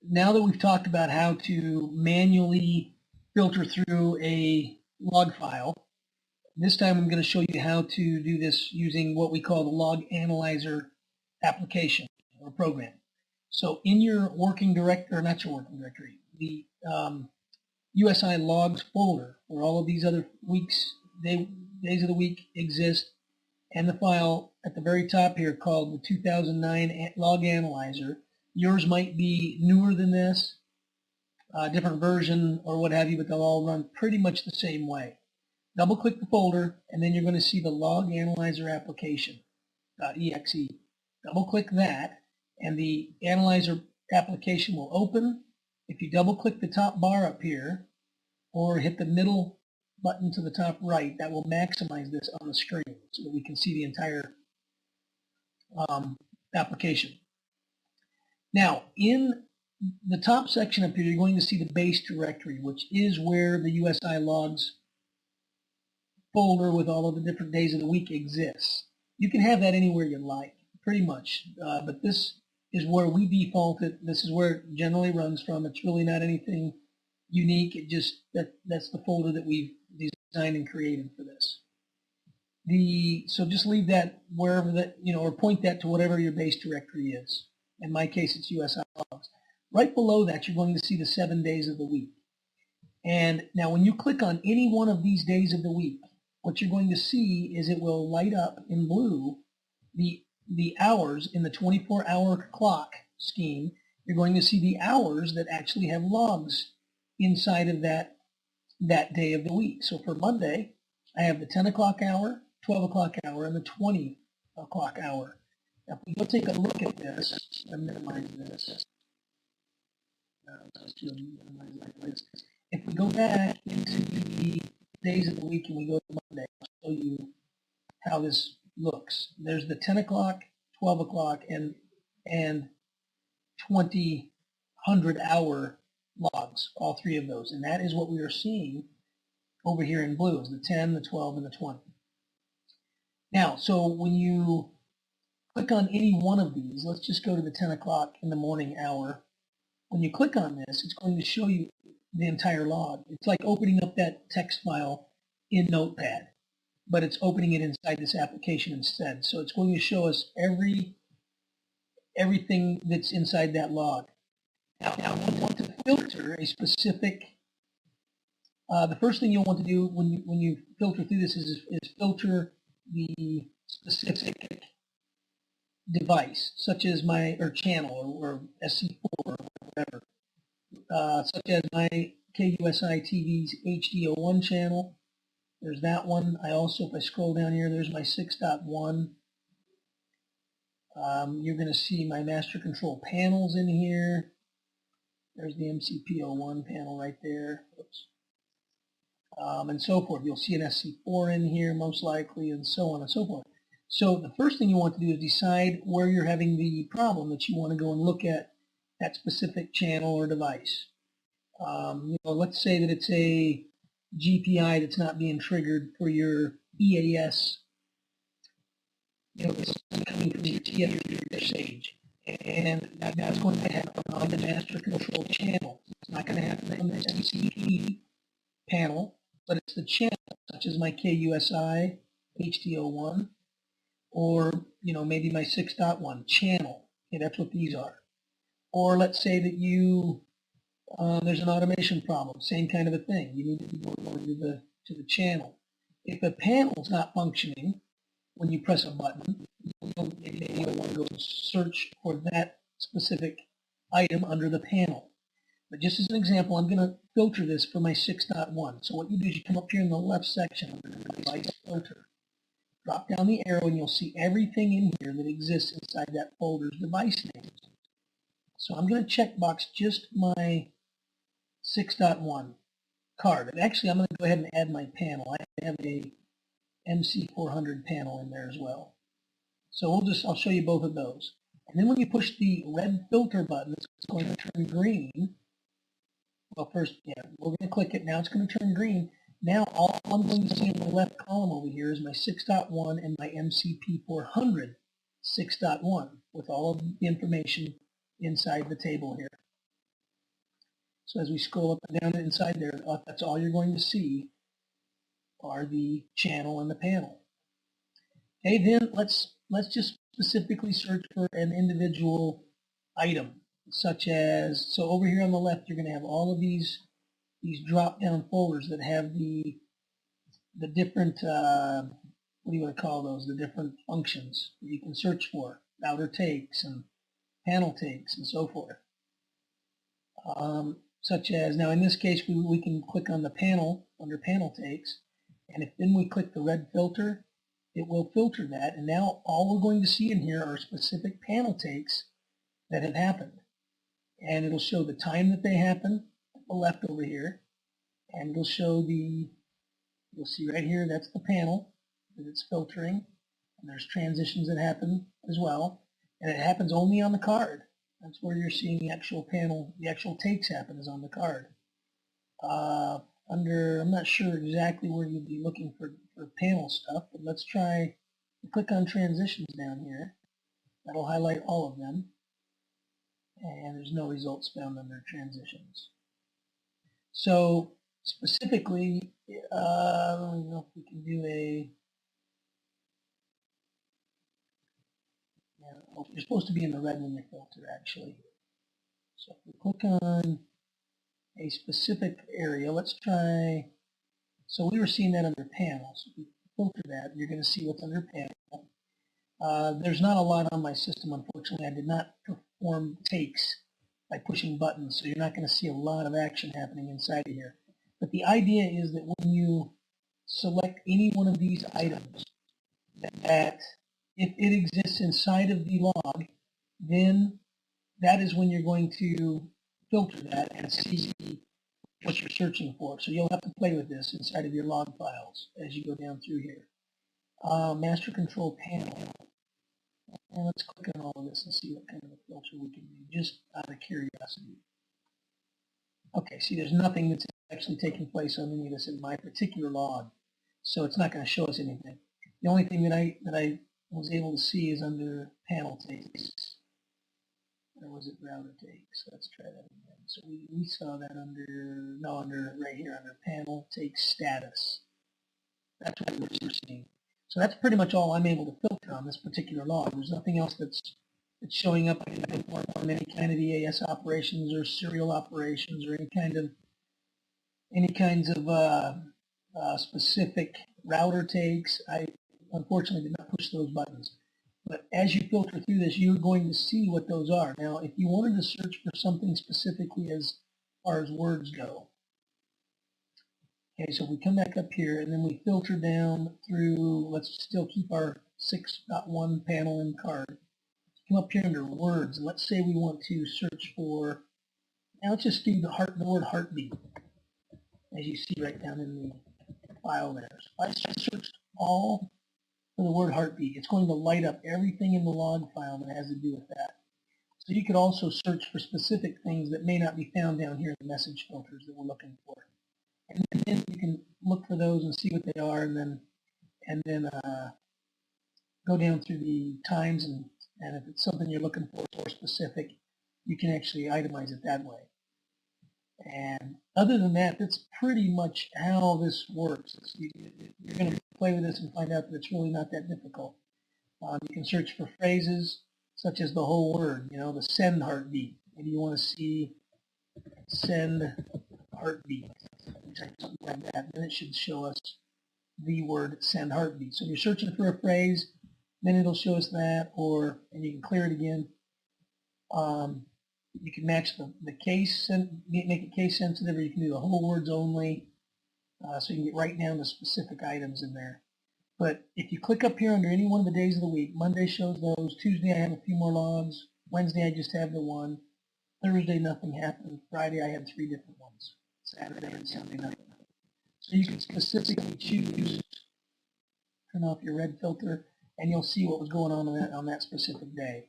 now that we've talked about how to manually filter through a log file, this time I'm going to show you how to do this using what we call the Log Analyzer application or program. So in your working directory, or not your working directory, the USI logs folder where all of these other days of the week exist, and the file at the very top here called the 2009 Log Analyzer. Yours might be newer than this, different version or what have you, but they'll all run pretty much the same way. Double click the folder, and then you're going to see the Log Analyzer application.exe. Double click that, and the Analyzer application will open. If you double click the top bar up here, or hit the middle button to the top right, that will maximize this on the screen so that we can see the entire application. Now, in the top section up here, you're going to see the base directory, which is where the USI logs folder with all of the different days of the week exists. You can have that anywhere you like, pretty much, but this is where we default it. This is where it generally runs from. It's really not anything unique. It just that's the folder that we've designed and created for this. So just leave that wherever that, or point that to whatever your base directory is. In my case, it's USI logs. Right below that, you're going to see the 7 days of the week. And now when you click on any one of these days of the week, what you're going to see is it will light up in blue the hours in the 24-hour clock scheme. You're going to see the hours that actually have logs inside of that day of the week. So for Monday, I have the 10 o'clock hour, 12 o'clock hour, and the 20 o'clock hour. Now, if we go take a look at this, I'll minimize this. If we go back into the days of the week and we go to Monday, I'll show you how this looks. There's the 10 o'clock, 12 o'clock, and 2000 hour logs, all three of those. And that is what we are seeing over here in blue, is the 10, the 12, and the 20. Now, so when you click on any one of these, let's just go to the 10 o'clock in the morning hour. When you click on this, it's going to show you the entire log. It's like opening up that text file in Notepad, but it's opening it inside this application instead. So it's going to show us everything that's inside that log. Now we want to filter a specific, the first thing you'll want to do when you filter through this is filter the specific device, such as or channel or SC4 or whatever, such as my KUSI TV's HD01 channel. There's that one. I also, if I scroll down here, there's my 6.1. You're going to see my master control panels in here. There's the MCP01 panel right there. Oops. And so forth. You'll see an SC4 in here most likely, and so on and so forth. So the first thing you want to do is decide where you're having the problem that you want to go and look at that specific channel or device. Let's say that it's a GPI that's not being triggered for your EAS. It's coming from your TF or Sage. And that's going to happen on the master control channel. It's not going to happen on the MCP panel, but it's the channel, such as my KUSI HD01, or maybe my 6.1 channel. Okay, that's what these are. Or let's say that there's an automation problem, same kind of a thing. You need to go to the channel. If the panel's not functioning when you press a button, maybe you'll want to go search for that specific item under the panel. But just as an example, I'm going to filter this for my 6.1. So what you do is you come up here in the left section under the device filter. Drop down the arrow and you'll see everything in here that exists inside that folder's device names. So I'm going to checkbox just my 6.1 card. And actually, I'm going to go ahead and add my panel. I have a MC400 panel in there as well. So I'll show you both of those. And then when you push the red filter button, it's going to turn green. Well, first, we're going to click it. Now it's going to turn green. Now all I'm going to see in the left column over here is my 6.1 and my MCP400 6.1 with all of the information inside the table here. So as we scroll up and down inside there, that's all you're going to see are the channel and the panel. Okay, then let's just specifically search for an individual item, such as, so over here on the left, you're going to have all of these drop-down folders that have the different, what do you want to call those, the different functions that you can search for, router takes and panel takes and so forth. Such as, now in this case, we can click on the panel, under panel takes, and if then we click the red filter, it will filter that, and now all we're going to see in here are specific panel takes that have happened. And it'll show the time that they happen, at the left over here, and it'll show the, you'll see right here, that's the panel that it's filtering, and there's transitions that happen as well, and it happens only on the card. That's where you're seeing the actual panel, the actual takes happen is on the card. Under, I'm not sure exactly where you'd be looking for panel stuff, but let's try, click on transitions down here. That'll highlight all of them. And there's no results found under transitions. So specifically, I don't know if we can do a, you're supposed to be in the red when you filter actually. So if we click on a specific area, let's try, so we were seeing that under panels. So if we filter that, you're going to see what's under panel. There's not a lot on my system, unfortunately. I did not perform takes by pushing buttons, so you're not going to see a lot of action happening inside of here. But the idea is that when you select any one of these items, that if it exists inside of the log, then that is when you're going to filter that and see what you're searching for. So you'll have to play with this inside of your log files as you go down through here. Master control panel. And let's click on all of this and see what kind of a filter we can do, just out of curiosity. Okay, see, there's nothing that's actually taking place on any of this in my particular log, so it's not going to show us anything. The only thing that I was able to see is under panel takes. Or was it router takes? Let's try that again. So we saw that under right here, under panel takes status. That's what we're seeing. So that's pretty much all I'm able to filter on this particular log. There's nothing else that's showing up on any kind of EAS operations or serial operations or any kinds of specific router takes. I unfortunately did not push those buttons. But as you filter through this, you're going to see what those are. Now, if you wanted to search for something specifically as far as words go, okay, so we come back up here and then we filter down through, let's still keep our 6.1 panel in card. Come up here under words, and let's say we want to search for, now let's just do the word heartbeat, as you see right down in the file there. So I just searched all for the word heartbeat. It's going to light up everything in the log file that has to do with that. So you could also search for specific things that may not be found down here in the message filters that we're looking for. And then you can look for those and see what they are, and then go down through the times, and if it's something you're looking for specific, you can actually itemize it that way. And other than that, that's pretty much how this works. You're going to play with this and find out that it's really not that difficult. You can search for phrases such as the whole word, the send heartbeat. Maybe you want to see send heartbeat, something like that. Then it should show us the word send heartbeat. So if you're searching for a phrase, then it'll show us that, and you can clear it again. You can match the case, and make it case sensitive, or you can do the whole words only, so you can get right down to specific items in there. But if you click up here under any one of the days of the week, Monday shows those, Tuesday I have a few more logs, Wednesday I just have the one, Thursday nothing happened, Friday I had 3 different ones, Saturday and Sunday nothing. So you can specifically choose, turn off your red filter, and you'll see what was going on that specific day.